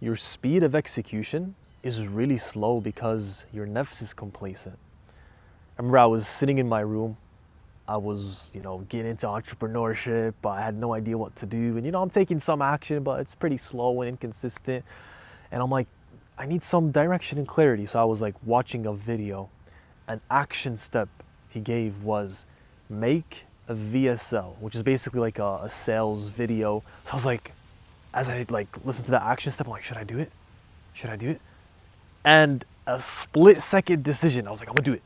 your speed of execution is really slow because your nafs is complacent. I remember I was sitting in my room. I was, getting into entrepreneurship, but I had no idea what to do. And, I'm taking some action, but it's pretty slow and inconsistent. And I'm like, I need some direction and clarity. So I was like watching a video. An action step he gave was make a VSL, which is basically like a sales video. So I was like, as I listened to the action step, I'm like, should I do it? Should I do it? And a split-second decision, I was like, I'm gonna do it.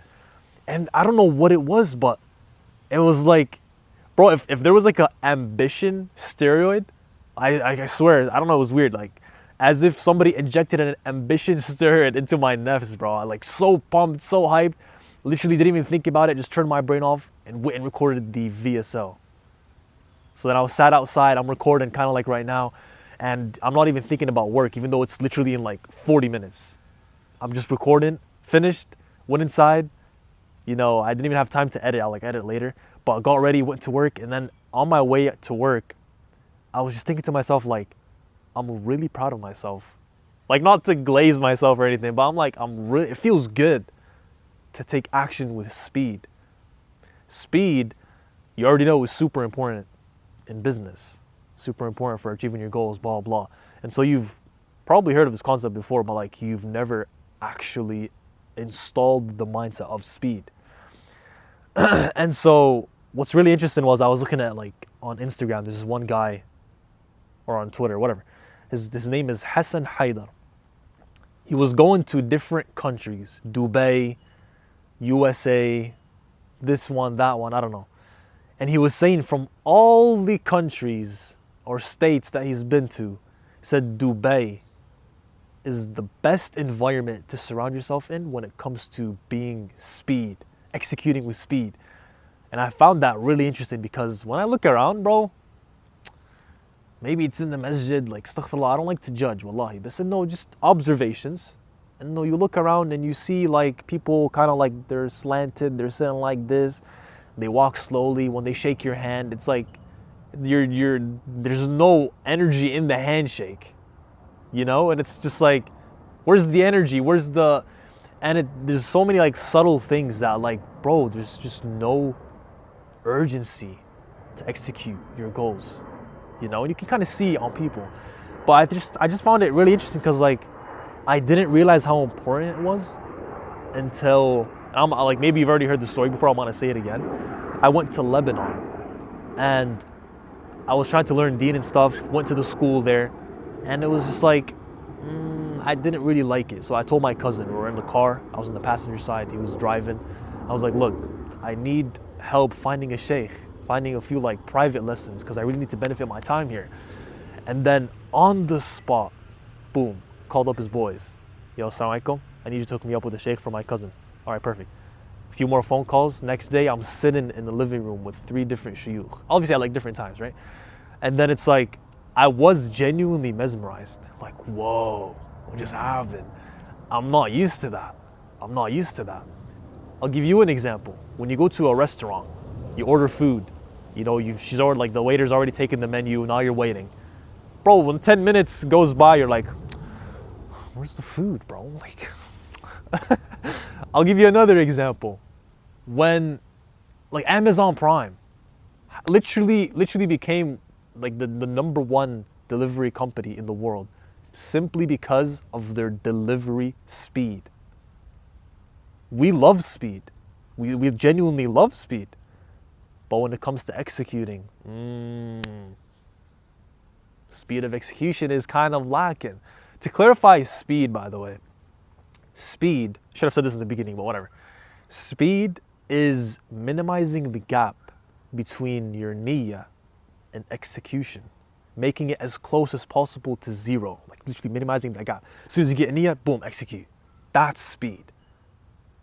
And I don't know what it was, but it was like, bro, if there was like a ambition steroid, I swear, I don't know, it was weird. Like, as if somebody injected an ambition steroid into my nafs, bro. I like so pumped, so hyped. Literally didn't even think about it, just turned my brain off and went and recorded the VSL. So then I was sat outside, I'm recording kind of like right now, and I'm not even thinking about work, even though it's literally in like 40 minutes. I'm just recording, finished, went inside. I didn't even have time to edit. I'll edit later. But got ready, went to work, and then on my way to work, I was just thinking to myself, like, I'm really proud of myself. Like, not to glaze myself or anything, but I'm like, it feels good to take action with speed. Speed, you already know, is super important in business. Super important for achieving your goals, blah, blah. And so you've probably heard of this concept before, but like you've never actually installed the mindset of speed. And so what's really interesting was I was looking at on Instagram, there's this one guy, or on Twitter, whatever. His name is Hassan Haidar. He was going to different countries, Dubai, USA, this one, that one, I don't know. And he was saying from all the countries or states that he's been to, he said Dubai is the best environment to surround yourself in when it comes to being speed, executing with speed. And I found that really interesting because when I look around, bro, maybe it's in the masjid, astaghfirullah, I don't like to judge, wallahi, but no, just observations. And you look around and you see people kind of they're slanted, they're sitting like this, they walk slowly. When they shake your hand, it's like there's no energy in the handshake, and it's just like, where's the energy? There's so many subtle things that bro, there's just no urgency to execute your goals, and you can kind of see it on people. But I just found it really interesting because I didn't realize how important it was until, maybe you've already heard the story before, I'm gonna say it again. I went to Lebanon and I was trying to learn deen and stuff, went to the school there, and it was just I didn't really like it. So I told my cousin, we were in the car, I was on the passenger side, he was driving. I was like, look, I need help finding a sheikh, finding a few private lessons, because I really need to benefit my time here. And then on the spot, boom, called up his boys. Yo, assalamu alaikum, I need you to hook me up with a sheikh for my cousin. All right, perfect. A few more phone calls. Next day, I'm sitting in the living room with 3 different shuyukh. Obviously, at different times, right? And then it's I was genuinely mesmerized. Whoa, what just happened? I'm not used to that. I'll give you an example. When you go to a restaurant, you order food. She's already the waiter's already taken the menu. Now you're waiting, bro. When 10 minutes goes by, you're like, where's the food, bro? I'll give you another example. When Amazon Prime literally became the number one delivery company in the world simply because of their delivery speed. We love speed. We genuinely love speed. But when it comes to executing, speed of execution is kind of lacking. To clarify speed, by the way, speed, should have said this in the beginning, but whatever. Speed is minimizing the gap between your niyyah and execution, making it as close as possible to zero, literally minimizing that gap. As soon as you get niyyah, boom, execute. That's speed.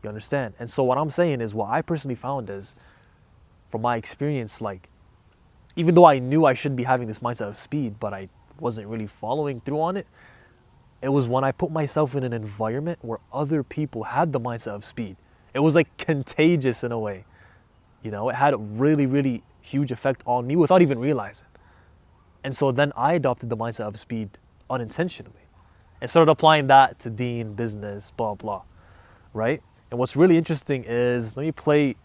You understand? And so what I'm saying is, what I personally found is, from my experience, even though I knew I should be having this mindset of speed, but I wasn't really following through on it, it was when I put myself in an environment where other people had the mindset of speed. It was contagious in a way. It had a really, really huge effect on me without even realizing. And so then I adopted the mindset of speed unintentionally. and started applying that to deen, business, blah blah, right? And what's really interesting is, let me play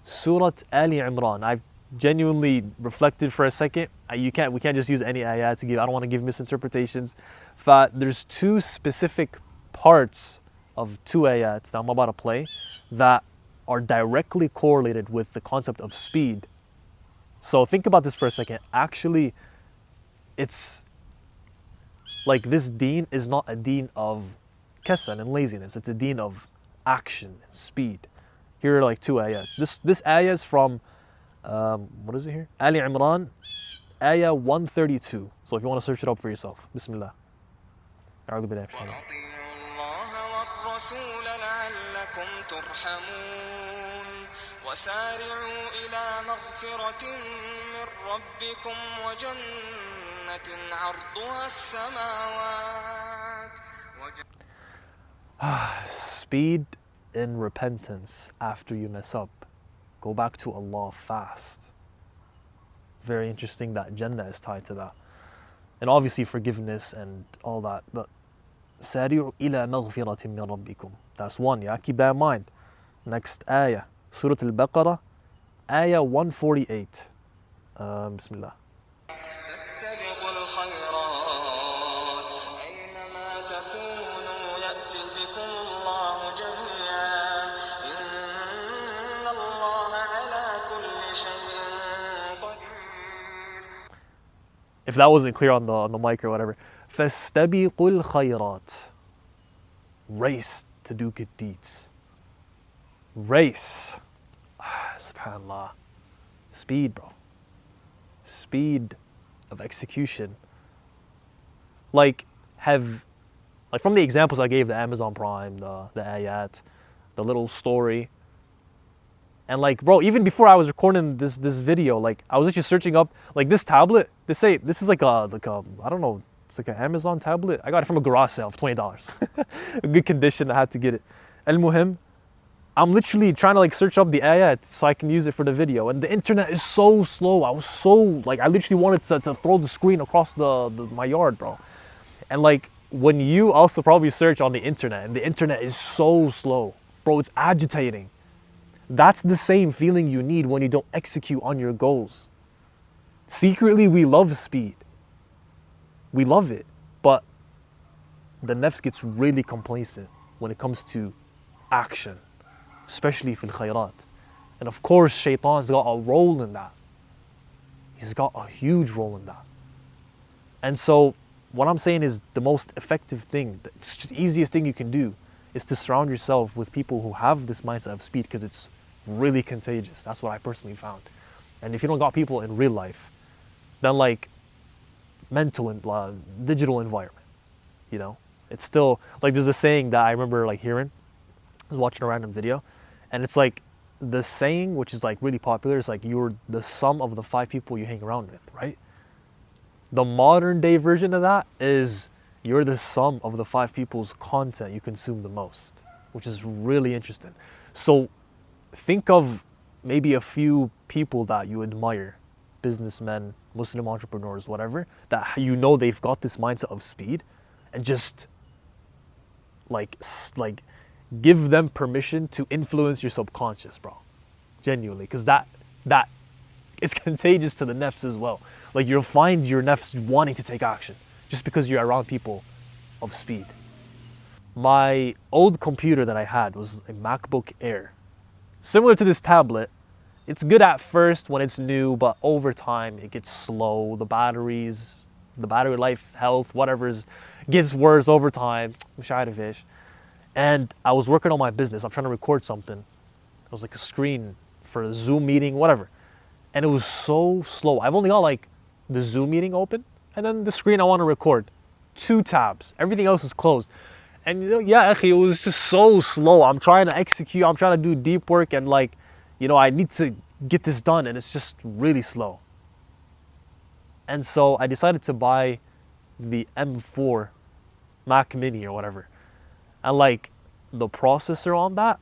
Surah Ali Imran. I've genuinely reflected for a second. We can't just use any ayat to give. I don't want to give misinterpretations. There's two specific parts of two ayats that I'm about to play that are directly correlated with the concept of speed. So think about this for a second. Actually, it's like this deen is not a deen of kasal and laziness. It's a deen of action and speed. Here are like two ayahs. This ayah is from, what is it here? Ali Imran, ayah 132. So if you want to search it up for yourself. Bismillah. أعوذ بالله من الشيطان. وسارعوا إلى مغفرة من ربكم وجنة عرضها السماوات. Speed in repentance after you mess up. Go back to Allah fast. Very interesting that Jannah is tied to that. And obviously forgiveness and all that. But سارعوا إلى مغفرة من ربكم. That's one, yeah? Keep that in mind. Next ayah. Surah Al-Baqarah, ayah 148. Bismillah. If that wasn't clear on the mic or whatever. فَاسْتَبِقُوا الْخَيْرَاتِ. Race to do good deeds. Race. SubhanAllah. Speed, bro. Speed of execution. Like from the examples I gave, the Amazon Prime, the ayat, the little story. And like, bro, even before I was recording this video, like I was actually searching up like this tablet. They say this is like a I don't know, it's like an Amazon tablet. I got it from a garage sale for $20. A good condition, I had to get it. Al-Muhim, I'm literally trying to like search up the ayat so I can use it for the video, and the internet is so slow. I literally wanted to throw the screen across my yard, bro. And like when you also probably search on the internet and the internet is so slow, bro, it's agitating. That's the same feeling you need when you don't execute on your goals. Secretly, we love speed. We love it, but the nafs gets really complacent when it comes to action, especially fil khayrat. And of course, shaitan's got a role in that. He's got a huge role in that. And so what I'm saying is the most effective thing, it's just the easiest thing you can do is to surround yourself with people who have this mindset of speed, because it's really contagious. That's what I personally found. And if you don't got people in real life, then like mental and digital environment, you know, it's still like there's a saying that I remember like hearing. I was watching a random video, and it's like the saying, which is like really popular, is like you're the sum of the 5 people you hang around with, right? The modern day version of that is you're the sum of the 5 people's content you consume the most, which is really interesting. So think of maybe a few people that you admire, businessmen, Muslim entrepreneurs, whatever, that you know they've got this mindset of speed, and just like give them permission to influence your subconscious, bro. Genuinely, because that is contagious to the nafs as well. Like you'll find your nafs wanting to take action just because you're around people of speed. My old computer that I had was a MacBook Air. Similar to this tablet, it's good at first when it's new, but over time it gets slow. The battery life, health, whatever gets worse over time. And I was working on my business. I'm trying to record something. It was like a screen for a Zoom meeting, whatever. And it was so slow. I've only got like the Zoom meeting open, and then the screen I want to record. 2 tabs. Everything else is closed. And you know, yeah, it was just so slow. I'm trying to execute. I'm trying to do deep work, and like, you know, I need to get this done, and it's just really slow. And so I decided to buy the M4 Mac Mini or whatever. And like the processor on that,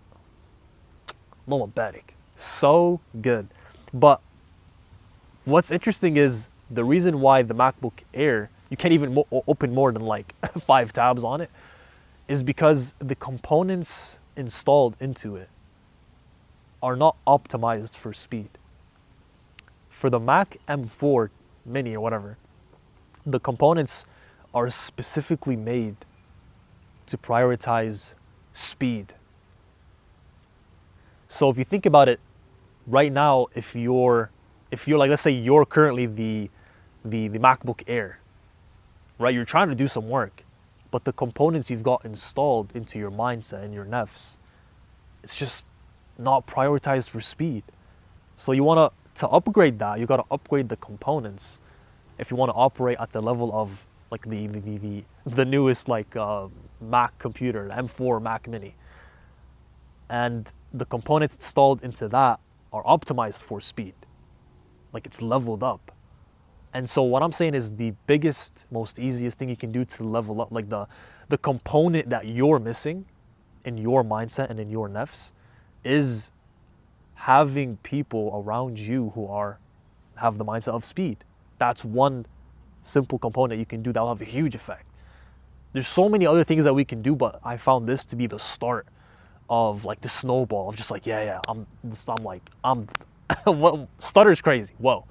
Barik, so good. But what's interesting is the reason why the MacBook Air you can't even open more than like 5 tabs on it, is because the components installed into it are not optimized for speed. For the Mac M4 Mini or whatever, the components are specifically made to prioritize speed. So if you think about it, right now, if you're like, let's say you're currently the MacBook Air, right? You're trying to do some work, but the components you've got installed into your mindset and your Nafs, it's just not prioritized for speed. So you want to upgrade that. You got to upgrade the components if you want to operate at the level of like the newest like Mac computer, the M4 Mac Mini, and the components installed into that are optimized for speed. Like it's leveled up. And so what I'm saying is the biggest, most easiest thing you can do to level up, like the component that you're missing in your mindset and in your nafs, is having people around you who have the mindset of speed. That's one simple component you can do that will have a huge effect. There's so many other things that we can do, but I found this to be the start of like the snowball of just like, I'm what, stutter's crazy. Whoa.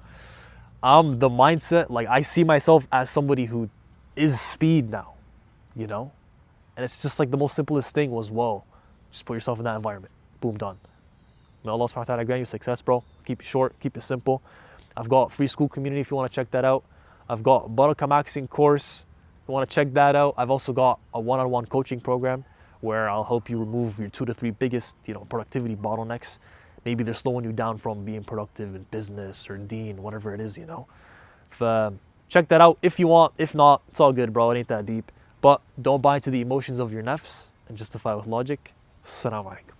I'm the mindset, like I see myself as somebody who is speed now, you know? And it's just like the most simplest thing was, whoa, just put yourself in that environment. Boom, done. May Allah subhanahu wa ta'ala grant you success, bro. Keep it short, keep it simple. I've got free school community if you want to check that out. I've got Barakah Maxing course if you want to check that out. I've also got a one-on-one coaching program where I'll help you remove your 2 to 3 biggest, productivity bottlenecks. Maybe they're slowing you down from being productive in business or deen, whatever it is, Check that out if you want. If not, it's all good, bro. It ain't that deep. But don't buy into the emotions of your nafs and justify with logic. Assalamu alaikum.